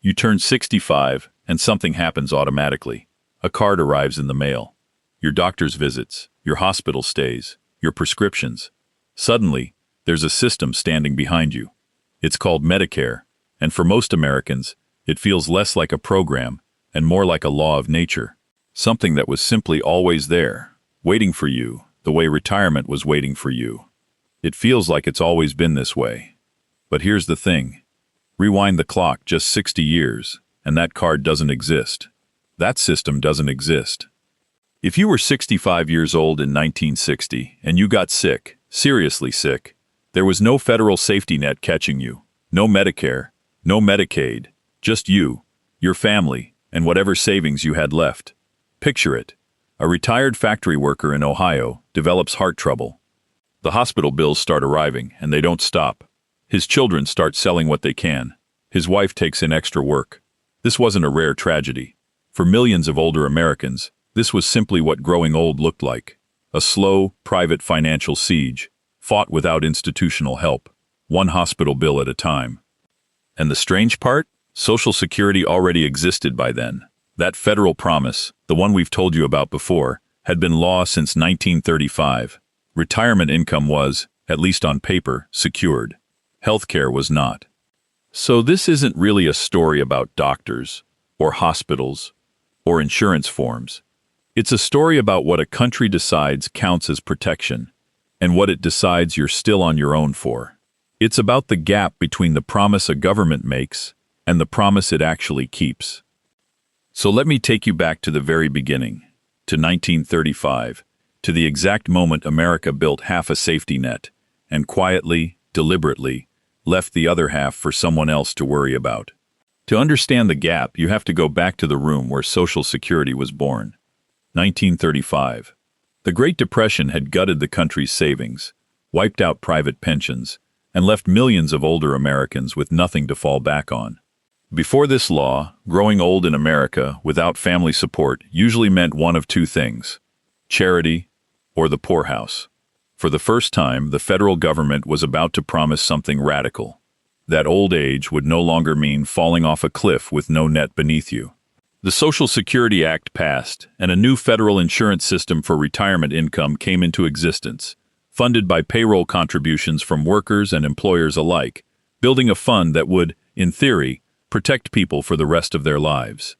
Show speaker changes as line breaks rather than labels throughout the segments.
You turn 65, and something happens automatically. A card arrives in the mail. Your doctor's visits, your hospital stays, your prescriptions. Suddenly, there's a system standing behind you. It's called Medicare, and for most Americans, it feels less like a program and more like a law of nature. Something that was simply always there, waiting for you, the way retirement was waiting for you. It feels like it's always been this way. But here's the thing. Rewind the clock just 60 years, and that card doesn't exist. That system doesn't exist. If you were 65 years old in 1960 and you got sick, seriously sick, there was no federal safety net catching you, no Medicare, no Medicaid, just you, your family, and whatever savings you had left. Picture it. A retired factory worker in Ohio develops heart trouble. The hospital bills start arriving, and they don't stop. His children start selling what they can. His wife takes in extra work. This wasn't a rare tragedy. For millions of older Americans, this was simply what growing old looked like. A slow, private financial siege, fought without institutional help, one hospital bill at a time. And the strange part? Social Security already existed by then. That federal promise, the one we've told you about before, had been law since 1935. Retirement income was, at least on paper, secured. Healthcare was not. So this isn't really a story about doctors, or hospitals, or insurance forms. It's a story about what a country decides counts as protection, and what it decides you're still on your own for. It's about the gap between the promise a government makes and the promise it actually keeps. So let me take you back to the very beginning, to 1935, to the exact moment America built half a safety net, and quietly, deliberately, left the other half for someone else to worry about. To understand the gap, you have to go back to the room where Social Security was born. 1935. The Great Depression had gutted the country's savings, wiped out private pensions, and left millions of older Americans with nothing to fall back on. Before this law, growing old in America without family support usually meant one of two things: charity or the poorhouse. For the first time, the federal government was about to promise something radical. That old age would no longer mean falling off a cliff with no net beneath you. The Social Security Act passed, and a new federal insurance system for retirement income came into existence, funded by payroll contributions from workers and employers alike, building a fund that would, in theory, protect people for the rest of their lives.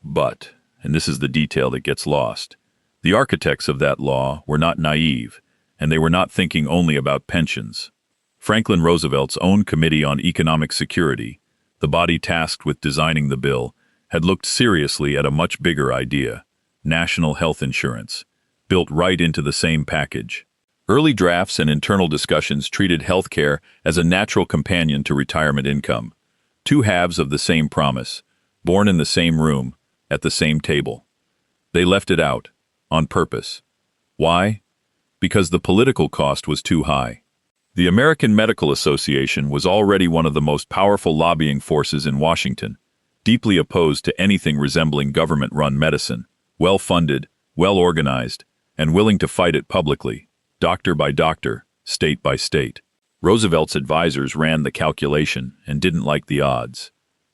But, and this is the detail that gets lost, the architects of that law were not naive, and they were not thinking only about pensions. Franklin Roosevelt's own Committee on Economic Security, the body tasked with designing the bill, had looked seriously at a much bigger idea: national health insurance, built right into the same package. Early drafts and internal discussions treated health care as a natural companion to retirement income, two halves of the same promise, born in the same room, at the same table. They left it out, on purpose. Why? Because the political cost was too high. The American Medical Association was already one of the most powerful lobbying forces in Washington, deeply opposed to anything resembling government-run medicine, well-funded, well-organized, and willing to fight it publicly, doctor by doctor, state by state. Roosevelt's advisors ran the calculation and didn't like the odds.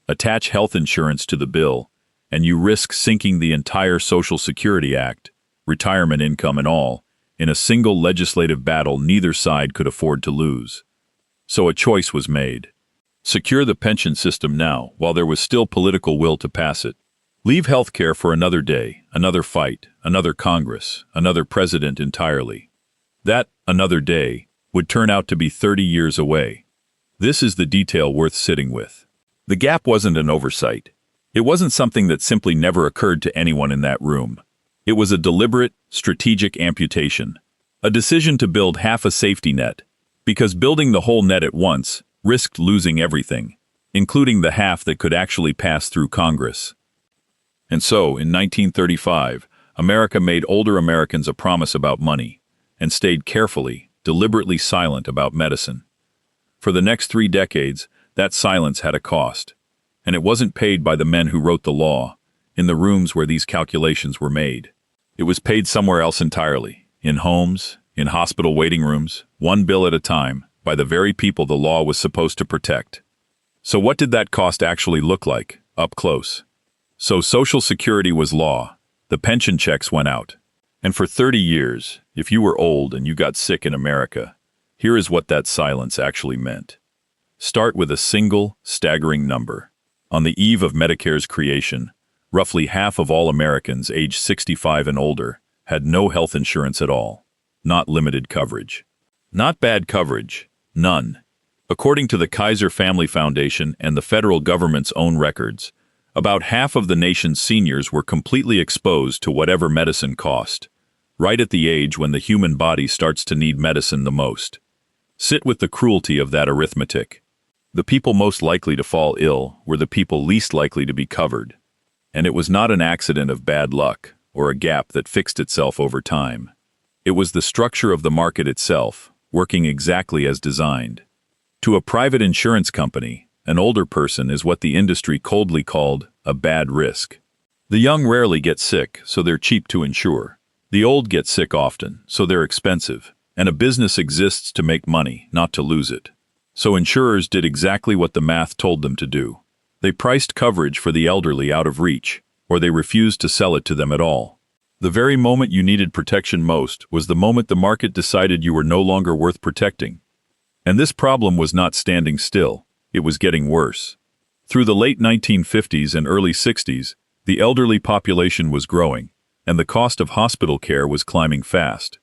Attach health insurance to the bill, and you risk sinking the entire Social Security Act, retirement income and all, in a single legislative battle neither side could afford to lose. So a choice was made. Secure the pension system now, while there was still political will to pass it. Leave health care for another day, another fight, another Congress, another president entirely. That another day would turn out to be 30 years away. This is the detail worth sitting with. The gap wasn't an oversight. It wasn't something that simply never occurred to anyone in that room. It was a deliberate, strategic amputation. A decision to build half a safety net, because building the whole net at once risked losing everything, including the half that could actually pass through Congress. And so, in 1935, America made older Americans a promise about money, and stayed carefully, deliberately silent about medicine. For the next 3 decades, that silence had a cost, and it wasn't paid by the men who wrote the law, in the rooms where these calculations were made. It was paid somewhere else entirely, in homes, in hospital waiting rooms, one bill at a time, by the very people the law was supposed to protect. So what did that cost actually look like, up close? So Social Security was law. The pension checks went out. And for 30 years, if you were old and you got sick in America, here is what that silence actually meant. Start with a single, staggering number. On the eve of Medicare's creation, roughly half of all Americans aged 65 and older had no health insurance at all. Not limited coverage. Not bad coverage. None. According to the Kaiser Family Foundation and the federal government's own records, about half of the nation's seniors were completely exposed to whatever medicine cost, right at the age when the human body starts to need medicine the most. Sit with the cruelty of that arithmetic. The people most likely to fall ill were the people least likely to be covered. And it was not an accident of bad luck or a gap that fixed itself over time. It was the structure of the market itself, working exactly as designed. To a private insurance company, an older person is what the industry coldly called a bad risk. The young rarely get sick, so they're cheap to insure. The old get sick often, so they're expensive. And a business exists to make money, not to lose it. So insurers did exactly what the math told them to do. They priced coverage for the elderly out of reach, or they refused to sell it to them at all. The very moment you needed protection most was the moment the market decided you were no longer worth protecting. And this problem was not standing still, it was getting worse. Through the late 1950s and early 60s, the elderly population was growing, and the cost of hospital care was climbing fast.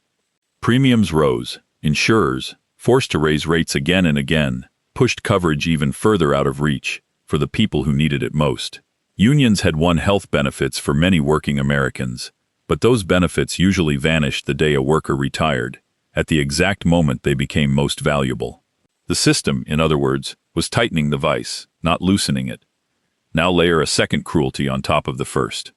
Premiums rose, insurers, forced to raise rates again and again, pushed coverage even further out of reach for the people who needed it most. Unions had won health benefits for many working Americans, but those benefits usually vanished the day a worker retired, at the exact moment they became most valuable. The system, in other words, was tightening the vice, not loosening it. Now layer a second cruelty on top of the first.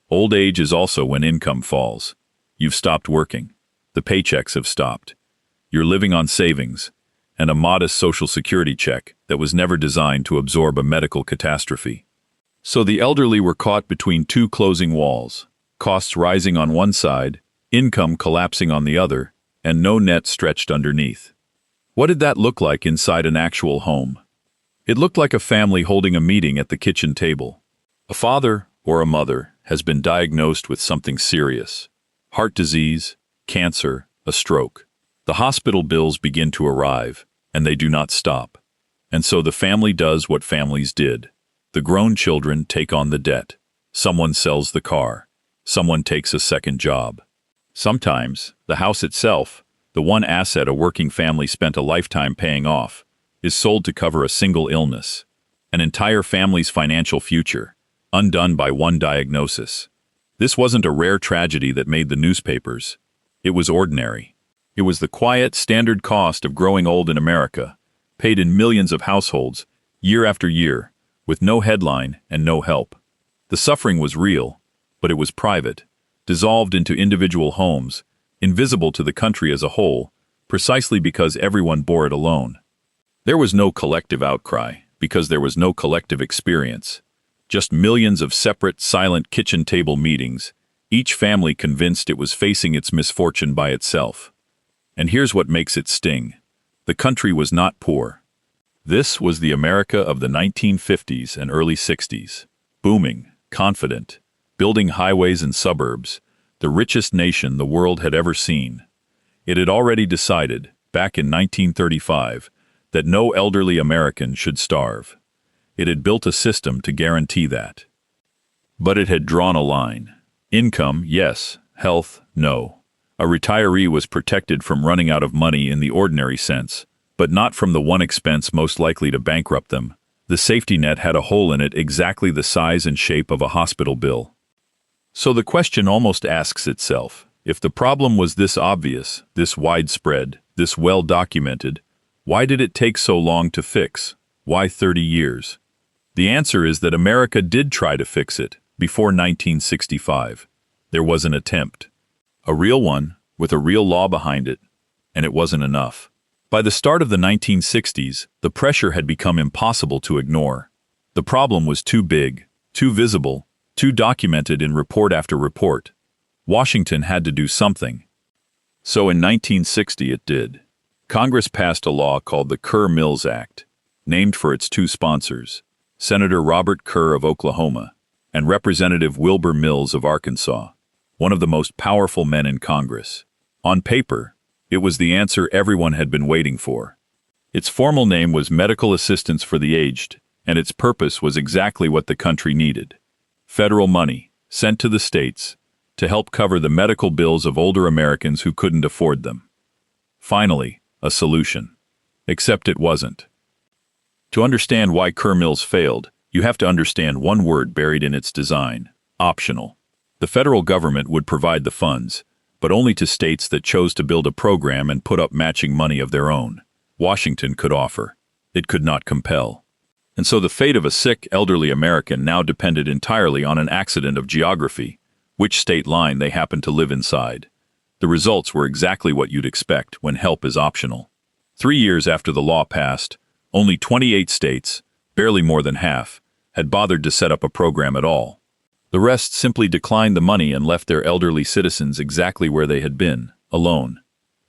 Old age is also when income falls. You've stopped working. The paychecks have stopped. You're living on savings and a modest Social Security check that was never designed to absorb a medical catastrophe. So the elderly were caught between two closing walls, costs rising on one side, income collapsing on the other, and no net stretched underneath. What did that look like inside an actual home? It looked like a family holding a meeting at the kitchen table. A father or a mother has been diagnosed with something serious: heart disease, cancer, a stroke. The hospital bills begin to arrive, and they do not stop. And so the family does what families did. The grown children take on the debt. Someone sells the car. Someone takes a second job. Sometimes, the house itself, the one asset a working family spent a lifetime paying off, is sold to cover a single illness. An entire family's financial future, undone by one diagnosis. This wasn't a rare tragedy that made the newspapers. It was ordinary. It was the quiet, standard cost of growing old in America, paid in millions of households, year after year, with no headline and no help. The suffering was real, but it was private, dissolved into individual homes, invisible to the country as a whole, precisely because everyone bore it alone. There was no collective outcry, because there was no collective experience. Just millions of separate, silent kitchen table meetings, each family convinced it was facing its misfortune by itself. And here's what makes it sting. The country was not poor. This was the America of the 1950s and early 60s. Booming, confident, building highways and suburbs, the richest nation the world had ever seen. It had already decided, back in 1935, that no elderly American should starve. It had built a system to guarantee that. But it had drawn a line. Income, yes. Health, no. A retiree was protected from running out of money in the ordinary sense, but not from the one expense most likely to bankrupt them. The safety net had a hole in it exactly the size and shape of a hospital bill. So the question almost asks itself, if the problem was this obvious, this widespread, this well-documented, why did it take so long to fix? Why 30 years? The answer is that America did try to fix it before 1965. There was an attempt. A real one, with a real law behind it, and it wasn't enough. By the start of the 1960s, the pressure had become impossible to ignore. The problem was too big, too visible, too documented in report after report. Washington had to do something. So in 1960 it did. Congress passed a law called the Kerr-Mills Act. named for its two sponsors, Senator Robert Kerr of Oklahoma and Representative Wilbur Mills of Arkansas, one of the most powerful men in Congress. On paper, it was the answer everyone had been waiting for. Its formal name was Medical Assistance for the Aged, and its purpose was exactly what the country needed: federal money sent to the states to help cover the medical bills of older Americans who couldn't afford them. Finally, a solution. Except it wasn't. To understand why Kerr-Mills failed, you have to understand one word buried in its design: optional. The federal government would provide the funds, but only to states that chose to build a program and put up matching money of their own. Washington could offer. It could not compel. And so the fate of a sick, elderly American now depended entirely on an accident of geography, which state line they happened to live inside. The results were exactly what you'd expect when help is optional. 3 years after the law passed, only 28 states, barely more than half, had bothered to set up a program at all. The rest simply declined the money and left their elderly citizens exactly where they had been, alone.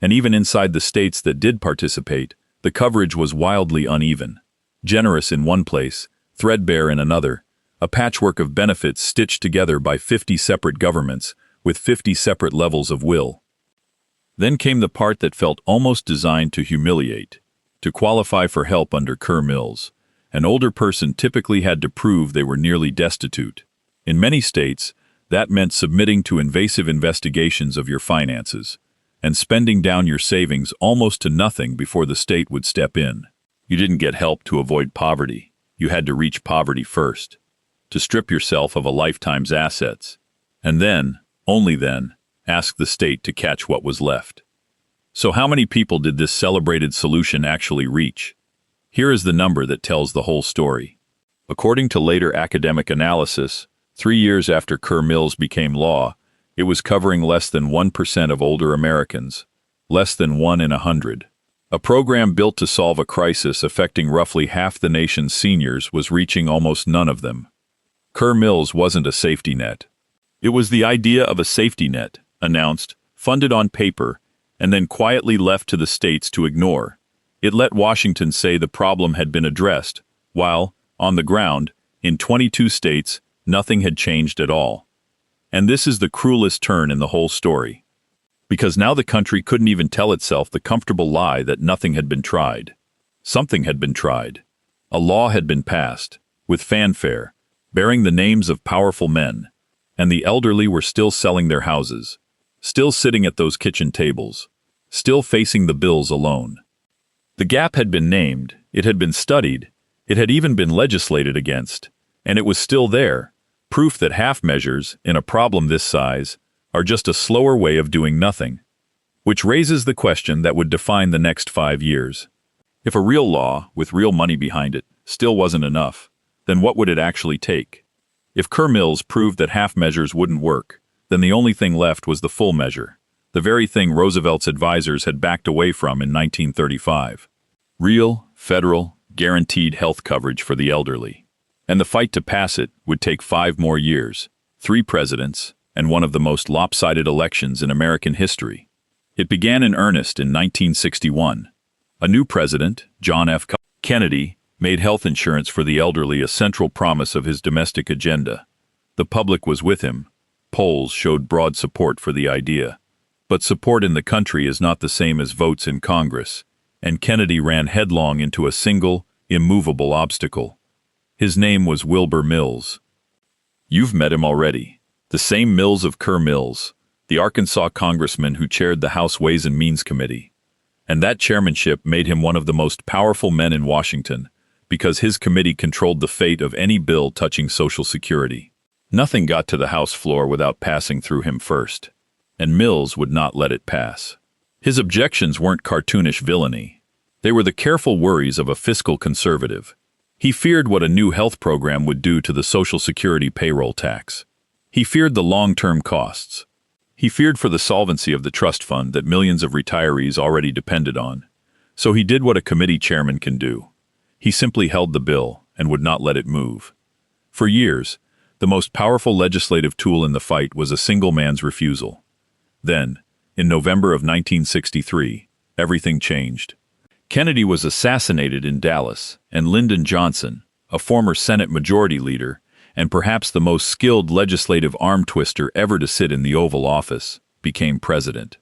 And even inside the states that did participate, the coverage was wildly uneven. Generous in one place, threadbare in another, a patchwork of benefits stitched together by 50 separate governments with 50 separate levels of will. Then came the part that felt almost designed to humiliate. To qualify for help under Kerr-Mills, an older person typically had to prove they were nearly destitute. In many states, that meant submitting to invasive investigations of your finances and spending down your savings almost to nothing before the state would step in. You didn't get help to avoid poverty. You had to reach poverty first, to strip yourself of a lifetime's assets, and then, only then, ask the state to catch what was left. So how many people did this celebrated solution actually reach? Here is the number that tells the whole story. According to later academic analysis, 3 years after Kerr-Mills became law, it was covering less than 1% of older Americans, less than 1 in 100. A program built to solve a crisis affecting roughly half the nation's seniors was reaching almost none of them. Kerr-Mills wasn't a safety net. It was the idea of a safety net, announced, funded on paper, and then quietly left to the states to ignore. It let Washington say the problem had been addressed, while, on the ground, in 22 states, nothing had changed at all. And this is the cruelest turn in the whole story. Because now the country couldn't even tell itself the comfortable lie that nothing had been tried. Something had been tried. A law had been passed, with fanfare, bearing the names of powerful men, and the elderly were still selling their houses, still sitting at those kitchen tables, still facing the bills alone. The gap had been named, it had been studied, it had even been legislated against, and it was still there, proof that half measures, in a problem this size, are just a slower way of doing nothing. Which raises the question that would define the next 5 years. If a real law, with real money behind it, still wasn't enough, then what would it actually take? If Kerr-Mills proved that half measures wouldn't work, then the only thing left was the full measure, the very thing Roosevelt's advisors had backed away from in 1935. Real, federal, guaranteed health coverage for the elderly. And the fight to pass it would take 5 more years, 3 presidents, and one of the most lopsided elections in American history. It began in earnest in 1961. A new president, John F. Kennedy, made health insurance for the elderly a central promise of his domestic agenda. The public was with him. Polls showed broad support for the idea. But support in the country is not the same as votes in Congress, and Kennedy ran headlong into a single, immovable obstacle. His name was Wilbur Mills. You've met him already. The same Mills of Kerr-Mills, the Arkansas congressman who chaired the House Ways and Means Committee. And that chairmanship made him one of the most powerful men in Washington, because his committee controlled the fate of any bill touching Social Security. Nothing got to the House floor without passing through him first, and Mills would not let it pass. His objections weren't cartoonish villainy. They were the careful worries of a fiscal conservative. He feared what a new health program would do to the Social Security payroll tax. He feared the long-term costs. He feared for the solvency of the trust fund that millions of retirees already depended on. So he did what a committee chairman can do. He simply held the bill and would not let it move. For years, the most powerful legislative tool in the fight was a single man's refusal. Then, in November of 1963, everything changed. Kennedy was assassinated in Dallas, and Lyndon Johnson, a former Senate Majority Leader, and perhaps the most skilled legislative arm twister ever to sit in the Oval Office, became president.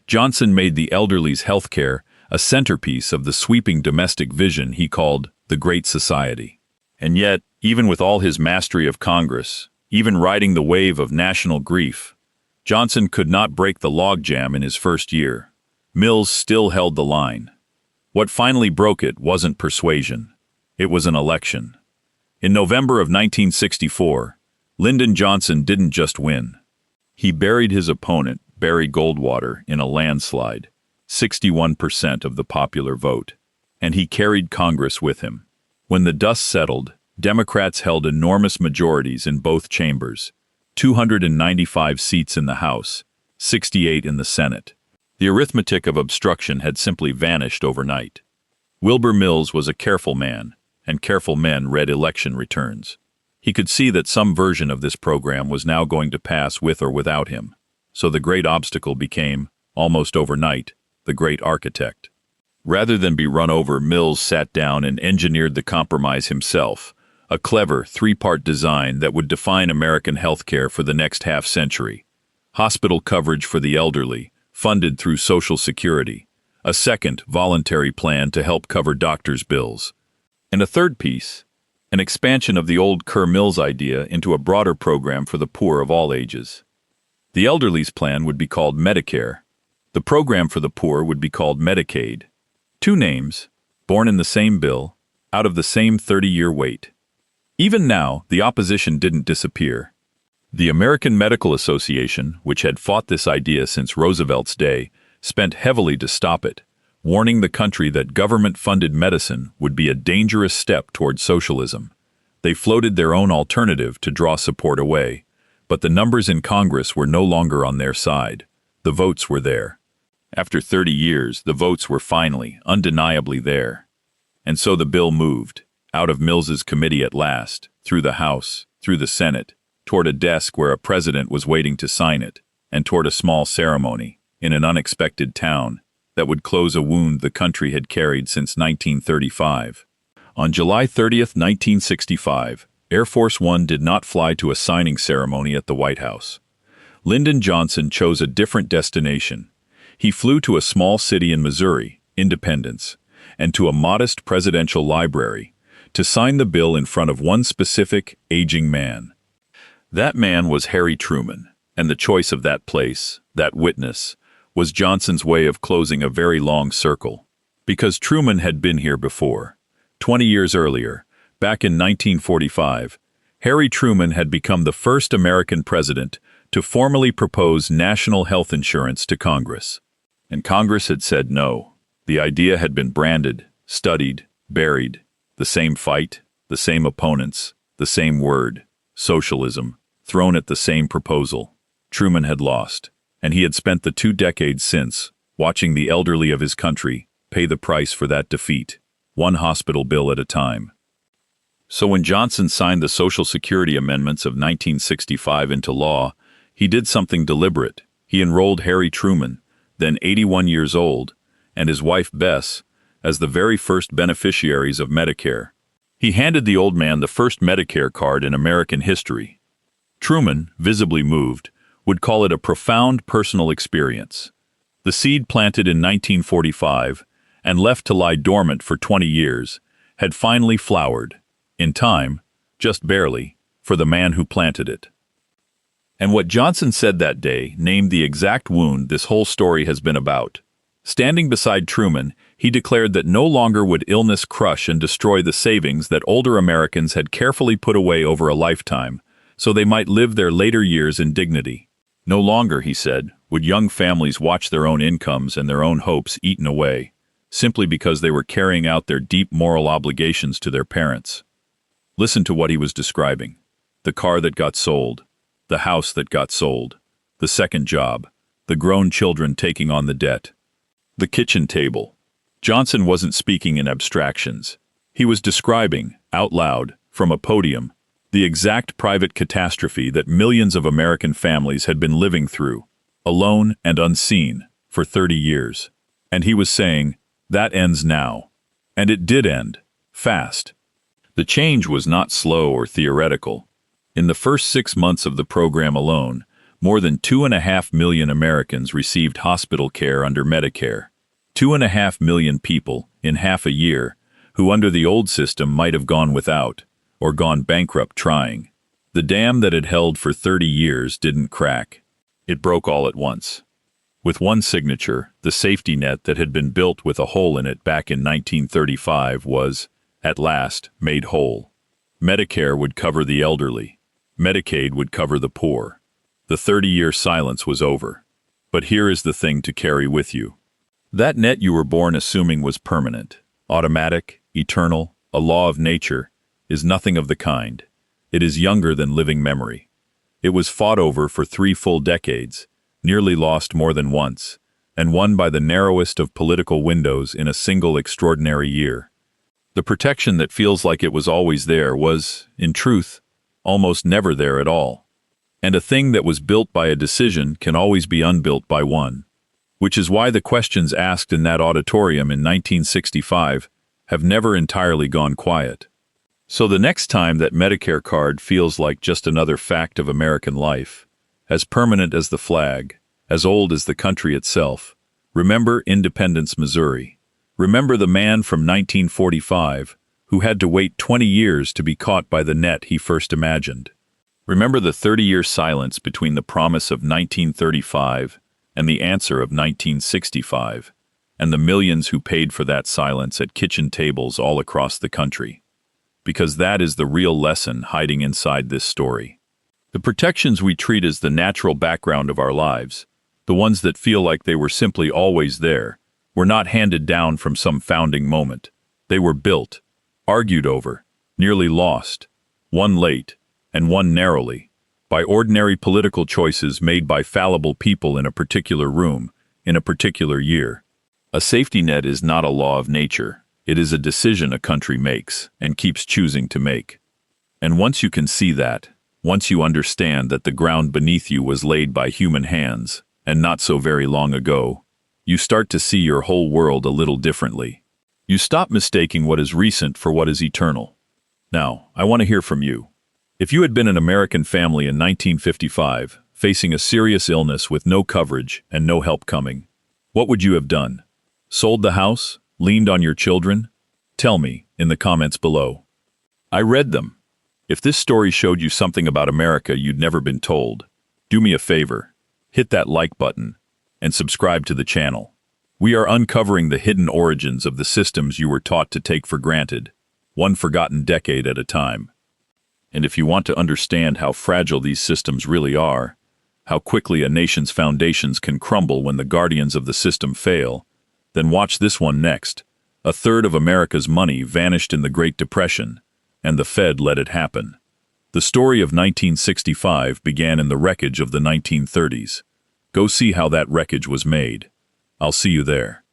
Johnson made the elderly's health care a centerpiece of the sweeping domestic vision he called the Great Society. And yet, even with all his mastery of Congress, even riding the wave of national grief, Johnson could not break the logjam in his first year. Mills still held the line. What finally broke it wasn't persuasion. It was an election. In November of 1964, Lyndon Johnson didn't just win. He buried his opponent, Barry Goldwater, in a landslide, 61% of the popular vote, and he carried Congress with him. When the dust settled, Democrats held enormous majorities in both chambers, 295 seats in the House, 68 in the Senate. The arithmetic of obstruction had simply vanished overnight. Wilbur Mills was a careful man, and careful men read election returns. He could see that some version of this program was now going to pass with or without him, so the great obstacle became, almost overnight, the great architect. Rather than be run over, Mills sat down and engineered the compromise himself, a clever three-part design that would define American healthcare for the next half-century. Hospital coverage for the elderly, funded through Social Security, a second voluntary plan to help cover doctors' bills, and a third piece, an expansion of the old Kerr-Mills idea into a broader program for the poor of all ages. The elderly's plan would be called Medicare. The program for the poor would be called Medicaid. Two names, born in the same bill, out of the same 30-year wait. Even now, the opposition didn't disappear. The American Medical Association, which had fought this idea since Roosevelt's day, spent heavily to stop it, warning the country that government-funded medicine would be a dangerous step toward socialism. They floated their own alternative to draw support away, but the numbers in Congress were no longer on their side. The votes were there. After 30 years, the votes were finally, undeniably there. And so the bill moved, out of Mills's committee at last, through the House, through the Senate, toward a desk where a president was waiting to sign it, and toward a small ceremony, in an unexpected town, that would close a wound the country had carried since 1935. On July 30th, 1965, Air Force One did not fly to a signing ceremony at the White House. Lyndon Johnson chose a different destination. He flew to a small city in Missouri, Independence, and to a modest presidential library, to sign the bill in front of one specific, aging man. That man was Harry Truman, and the choice of that place, that witness, was Johnson's way of closing a very long circle. Because Truman had been here before. 20 years earlier, back in 1945, Harry Truman had become the first American president to formally propose national health insurance to Congress. And Congress had said no. The idea had been branded, studied, buried. The same fight, the same opponents, the same word, socialism, thrown at the same proposal. Truman had lost, and he had spent the 2 decades since watching the elderly of his country pay the price for that defeat, one hospital bill at a time. So when Johnson signed the Social Security amendments of 1965 into law, he did something deliberate. He enrolled Harry Truman, then 81 years old, and his wife Bess, as the very first beneficiaries of Medicare. He handed the old man the first Medicare card in American history. Truman, visibly moved, would call it a profound personal experience. The seed planted in 1945 and left to lie dormant for 20 years had finally flowered, in time, just barely, for the man who planted it. And what Johnson said that day named the exact wound this whole story has been about. Standing beside Truman, he declared that no longer would illness crush and destroy the savings that older Americans had carefully put away over a lifetime, so they might live their later years in dignity. No longer, he said, would young families watch their own incomes and their own hopes eaten away, simply because they were carrying out their deep moral obligations to their parents. Listen to what he was describing. The car that got sold, the house that got sold, the second job, the grown children taking on the debt, the kitchen table. Johnson wasn't speaking in abstractions. He was describing, out loud, from a podium, the exact private catastrophe that millions of American families had been living through, alone and unseen, for 30 years. And he was saying, That ends now. And it did end. Fast. The change was not slow or theoretical. In the first 6 months of the program alone, more than 2.5 million Americans received hospital care under Medicare. 2.5 million people, in half a year, who under the old system might have gone without, or gone bankrupt trying. The dam that had held for 30 years didn't crack. It broke all at once. With one signature, the safety net that had been built with a hole in it back in 1935 was, at last, made whole. Medicare would cover the elderly. Medicaid would cover the poor. The 30-year silence was over. But here is the thing to carry with you. That net you were born assuming was permanent, automatic, eternal, a law of nature, is nothing of the kind. It is younger than living memory. It was fought over for 3 full decades, nearly lost more than once, and won by the narrowest of political windows in a single extraordinary year. The protection that feels like it was always there was, in truth, almost never there at all. And a thing that was built by a decision can always be unbuilt by one. Which is why the questions asked in that auditorium in 1965 have never entirely gone quiet. So the next time that Medicare card feels like just another fact of American life, as permanent as the flag, as old as the country itself, remember Independence, Missouri. Remember the man from 1945 who had to wait 20 years to be caught by the net he first imagined. Remember the 30-year silence between the promise of 1935 and the answer of 1965, and the millions who paid for that silence at kitchen tables all across the country. Because that is the real lesson hiding inside this story. The protections we treat as the natural background of our lives, the ones that feel like they were simply always there, were not handed down from some founding moment. They were built, argued over, nearly lost, won late, and won narrowly, by ordinary political choices made by fallible people in a particular room, in a particular year. A safety net is not a law of nature. It is a decision a country makes, and keeps choosing to make. And once you can see that, once you understand that the ground beneath you was laid by human hands, and not so very long ago, you start to see your whole world a little differently. You stop mistaking what is recent for what is eternal. Now, I want to hear from you. If you had been an American family in 1955, facing a serious illness with no coverage and no help coming, what would you have done? Sold the house? Leaned on your children? Tell me in the comments below. I read them. If this story showed you something about America you'd never been told, do me a favor, hit that like button, and subscribe to the channel. We are uncovering the hidden origins of the systems you were taught to take for granted, one forgotten decade at a time. And if you want to understand how fragile these systems really are, how quickly a nation's foundations can crumble when the guardians of the system fail, then watch this one next. A third of America's money vanished in the Great Depression, and the Fed let it happen. The story of 1965 began in the wreckage of the 1930s. Go see how that wreckage was made. I'll see you there.